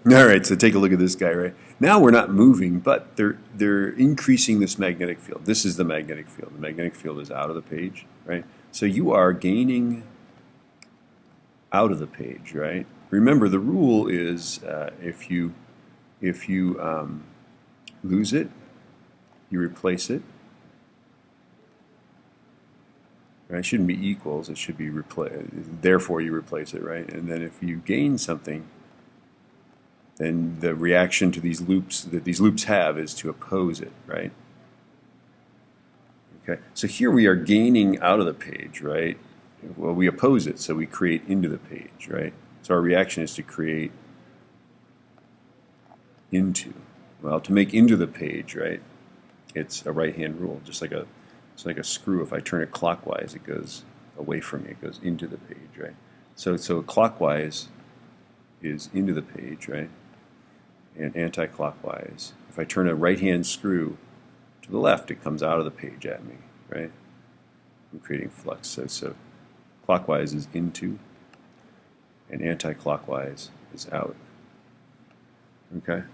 All right, so take a look at this guy, right? Now we're not moving, but they're increasing this magnetic field. This is the magnetic field. The magnetic field is out of the page, right? So you are gaining out of the page, right? Remember, the rule is if you lose it, you replace it. Right? It shouldn't be equals. It should be therefore you replace it, right? And then if you gain something, then the reaction to these loops that these loops have is to oppose it, right? Okay. So here we are gaining out of the page, right? Well, we oppose it, so we create into the page, right? So our reaction is to create into. Well, to make into the page, right? It's a right-hand rule, just like a screw. If I turn it clockwise, it goes away from me. It goes into the page, right? So clockwise is into the page, right? And anti-clockwise. If I turn a right-hand screw to the left, it comes out of the page at me, right? I'm creating flux. So clockwise is into, and anti-clockwise is out. Okay?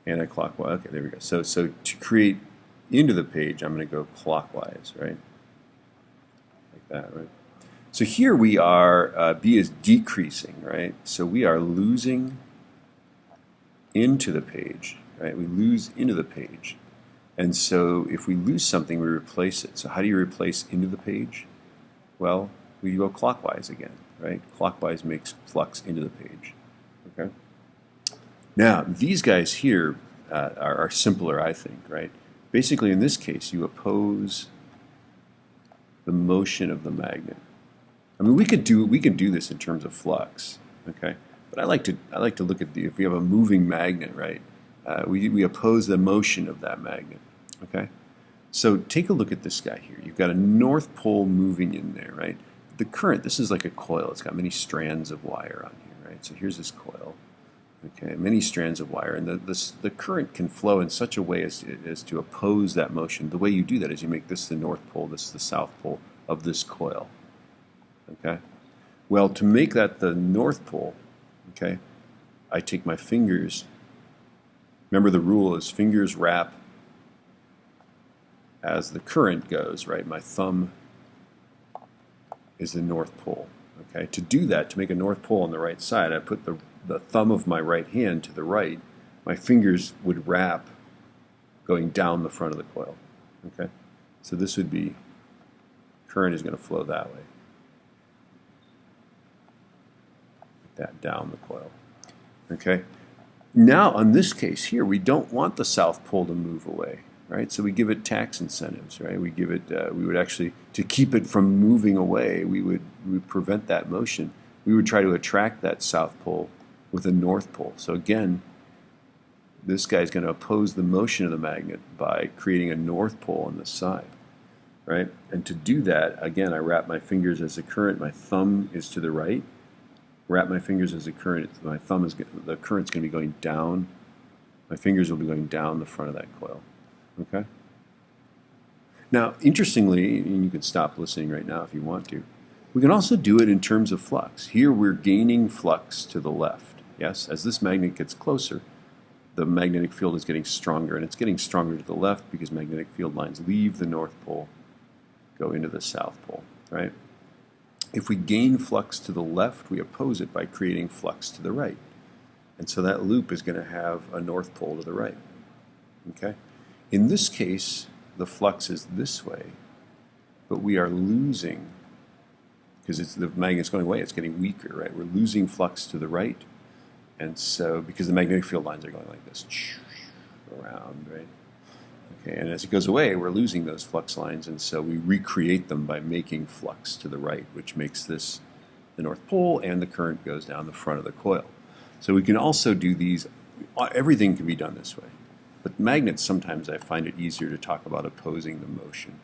Anti-clockwise. Okay, there we go. So to create into the page, I'm going to go clockwise, right? Like that, right? So here we are, B is decreasing, right? So we are losing into the page, right? We lose into the page. And so if we lose something, we replace it. So how do you replace into the page? Well, we go clockwise again, right? Clockwise makes flux into the page, okay? Now, these guys here are simpler, I think, right? Basically, in this case, you oppose the motion of the magnet. I mean, we could do this in terms of flux, okay? But I like to look at if we have a moving magnet, right? We oppose the motion of that magnet, okay? So take a look at this guy here. You've got a north pole moving in there, right? The current, this is like a coil. It's got many strands of wire on here, right? So here's this coil, okay? Many strands of wire, and the current can flow in such a way as to oppose that motion. The way you do that is you make this the north pole, this the south pole of this coil. Okay? Well, to make that the north pole, okay, I take my fingers. Remember, the rule is fingers wrap as the current goes, right? My thumb is the north pole. Okay? To do that, to make a north pole on the right side, I put the thumb of my right hand to the right. My fingers would wrap going down the front of the coil. Okay? So this would be, current is going to flow that way. That down the coil. Okay. Now on this case here, we don't want the south pole to move away, right? So we give it tax incentives, right? We give it. We would actually, to keep it from moving away, we would prevent that motion. We would try to attract that south pole with a north pole. So again, this guy's going to oppose the motion of the magnet by creating a north pole on this side, right? And to do that, again, I wrap my fingers as the current. My thumb is to the right. Wrap my fingers as the current. My thumb is the current's going to be going down. My fingers will be going down the front of that coil. Okay. Now, interestingly, and you can stop listening right now if you want to. We can also do it in terms of flux. Here we're gaining flux to the left. Yes, as this magnet gets closer, the magnetic field is getting stronger, and it's getting stronger to the left because magnetic field lines leave the north pole, go into the south pole. Right. If we gain flux to the left, we oppose it by creating flux to the right. And so that loop is going to have a north pole to the right. Okay? In this case, the flux is this way, but we are losing, because the magnet's going away, it's getting weaker, right? We're losing flux to the right, and so, because the magnetic field lines are going like this, around, right? Okay, and as it goes away, we're losing those flux lines, and so we recreate them by making flux to the right, which makes this the north pole, and the current goes down the front of the coil. So we can also do these, everything can be done this way. But magnets, sometimes I find it easier to talk about opposing the motion.